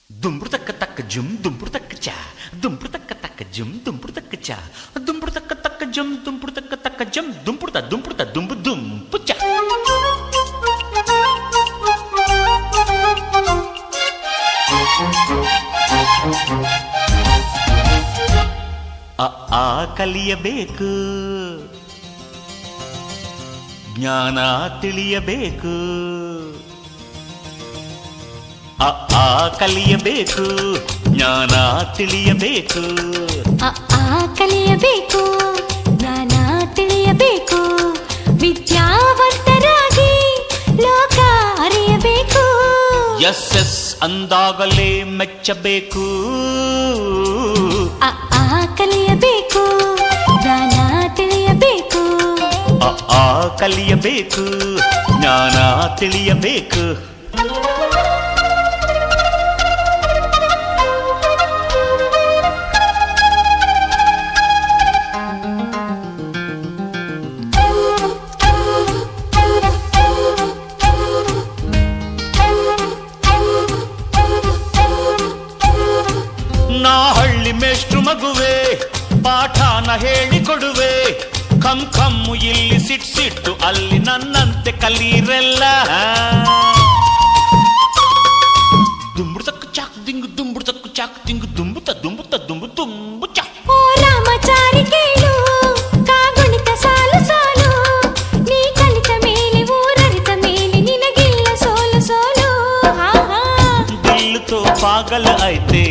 ದುಂಬ್ರು ತಕ್ಕ ತಕ್ಕ ಜುಮ್ ದುಂಬ್ರು ತಕ್ಕ ಚ ದುಂಬ್ರು ತಕ್ಕ ತಕ್ಕ ಜುಮ್ ದುಂಬ್ರು ತಕ್ಕ ಚ ದುಂಬ್ರು ತಕ್ಕ ತಕ್ಕ ಜುಮ್ ದುಂಬ್ರು ತಕ್ಕ ತಕ್ಕ ಜುಮ್ ದುಂಪುಡ್ತ ದುಂಬು ದುಂಪು ಚ ಆ ಕಲಿಯಬೇಕು, ಜ್ಞಾನ ತಿಳಿಯಬೇಕು. ಆ ಕಲಿಯಬೇಕು, ಜ್ಞಾನ ತಿಳಿಯಬೇಕು. ಕಲಿಯಬೇಕು, ಜ್ಞಾನ ತಿಳಿಯಬೇಕು. ವಿದ್ಯಾವಂತರಾಗಿ ಲೋಕ ಅರಿಯಬೇಕು. ಎಸ್ ಎಸ್ ಅಂದಾಗಲೇ ಮೆಚ್ಚಬೇಕು. ಕಲಿಯಬೇಕು, ಜ್ಞಾನ ತಿಳಿಯಬೇಕು. ಕಲಿಯಬೇಕು, ಜ್ಞಾನ ತಿಳಿಯಬೇಕು. ನಾ ಹಳ್ಳಿ ಮೇಷ್ಟ್ರು ಮಗುವೆ, ಪಾಠನ ಹೇಳಿಕೊಡುವೆ. ಕಮ್ಮು ಇಲ್ಲಿ ಸಿಟ್ಟು ಅಲ್ಲಿ ನನ್ನಂತೆ ಕಲೀರೆಲ್ಲ. ದುಂಬುಡು ತಕ್ಕು ಚಾಕ್ ದಿಂಗು ದುಂಬುಡು ತಕ್ಕು ಚಾಕ್ ದಿಂಗು ದುಂಬುತ್ತ ದುಂಬು ಚಾ. ಓ ರಾಮಚಾರಿ ಕೇಳು, ಕಾಗುಣಿತ ಸಾಲು ಸಾಲು. ನೀ ಕಲಿತ ಮೇಲೆ ಊರರಿತ ಮೇಲೆ ನಿನಗಿಲ್ಲ ಸೋಲು ಸೋಲು. ದಿಲ್ ತೋ ಪಾಗಲ್ ಐತೆ,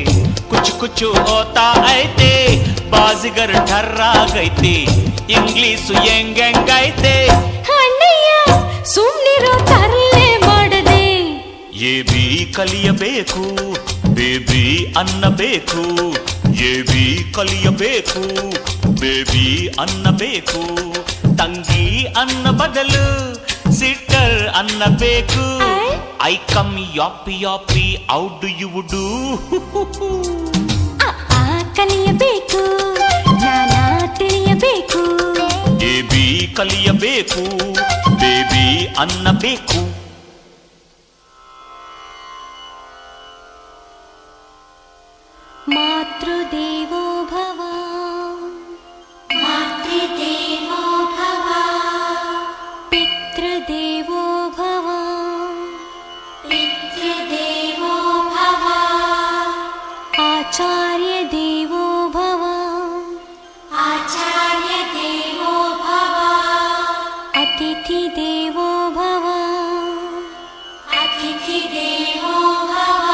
ಕುಚು ಹೋತಾ ಐತೆ. ಬಾಜಿಗರ್ ಠರ್ರಾ ಗೈತೆ, ಇಂಗ್ಲೀಷು ಹೆಂಗೈತೆ. ಅಣ್ಣಯ್ಯ ಸುಮ್ನಿರೋ ತರಲೆ ಮಾಡದೆ. ಎ ಬಿ ಕಲಿಯಬೇಕು, ಬೇಬಿ ಅನ್ನಬೇಕು. ಎ ಬಿ ಕಲಿಯಬೇಕು, ಬೇಬಿ ಅನ್ನಬೇಕು. ತಂಗಿ ಅನ್ನ ಬದಲು ಸಿಸ್ಟರ್ ಅನ್ನಬೇಕು. I come happy how do you do. ಕಲಿಯಬೇಕು, ಜ್ಞಾನ ತಿಳಿಯಬೇಕು. ಎ ಬಿ ಕಲಿಯಬೇಕು, ಬೇಬಿ ಅನ್ನಬೇಕು. ಮಾತೃದೇವೋ ಭವ, ಮಾತೃದೇವೋ ಭವ. ಪಿತೃದೇವೋ ಭವ, ಪಿತೃದೇವೋ ಭವ. ಆಚಾರ್ಯ ದೇವೋ ಭವ, ಆಚಾರ್ಯ ದೇವೋ ಭವ. ಅತಿಥಿ ದೇವೋ ಭವ, ಅತಿಥಿ ದೇವೋ ಭವ.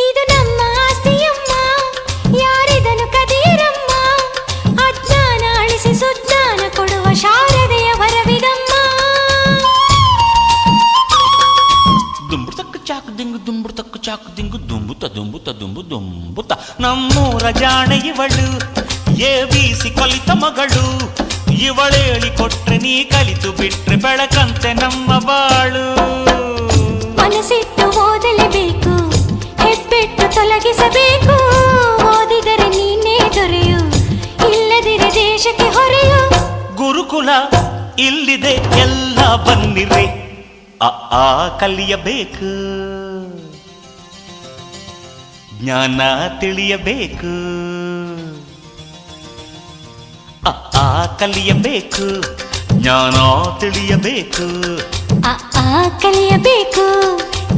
ಇದು ನಮ್ಮ ಆಸ್ತಿಯಮ್ಮ, ಯಾರಿದನು ಕದಿಯರಮ್ಮ. ಅಜ್ಞಾನ ಅಳಿಸಿ ಸುಜ್ಞಾನ ಕೊಡುವ ಶಾರದೆಯ ವರವಿದಮ್ಮ. ದುಂಬುಡು ತಕ್ಕು ಚಾಕ್ ದಿಂಗು ದುಂಬುಡು ತಕ್ಕು ಚಾಕ್ ದಿಂಗು ದುಂಬುತ್ತ. ನಮ್ಮೂರ ಜಾಣ ಇವಳು, ಎ ಬಿ ಸಿ ಕಲಿತ ಮಗಳು. ಇವಳೇಳಿ ಕೊಟ್ರೆ ನೀ ಕಲಿತು ಬಿಟ್ರೆ ಬೆಳಕಂತೆ ನಮ್ಮ ಬಾಳು. ಮನಸ್ಸಿಟ್ಟು ಓದಲೇಬೇಕು, ಹೆಬ್ಬೆಟ್ಟು ತೊಲಗಿಸಬೇಕು. ಓದಿದರೆ ನೀನೇ ದೊರೆಯು, ಇಲ್ಲದಿರೆ ದೇಶಕ್ಕೆ ಹೊರೆಯು. ಗುರುಕುಲ ಇಲ್ಲಿದೆ ಎಲ್ಲ ಬನ್ನಿರಿ. ಆ ಕಲಿಯಬೇಕು, ಜ್ಞಾನ ತಿಳಿಯಬೇಕು. ಕಲಿಯಬೇಕು, ಜ್ಞಾನ ತಿಳಿಯಬೇಕು. ಕಲಿಯಬೇಕು,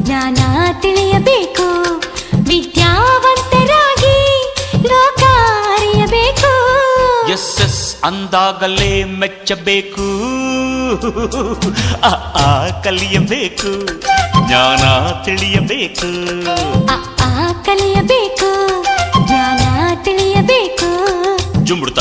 ಜ್ಞಾನ ತಿಳಿಯಬೇಕು. ವಿದ್ಯಾವಂತರಾಗಿ ಲೋಕ ಅರಿಯಬೇಕು. ಎಸ್ ಎಸ್ ಅಂದಾಗಲೇ ಮೆಚ್ಚಬೇಕು. ಕಲಿಯಬೇಕು, ಜ್ಞಾನ ತಿಳಿಯಬೇಕು. ಕಲಿಯಬೇಕು, ಜ್ಞಾನ ತಿಳಿಯಬೇಕು. ಜುಂಬುಡ್ತ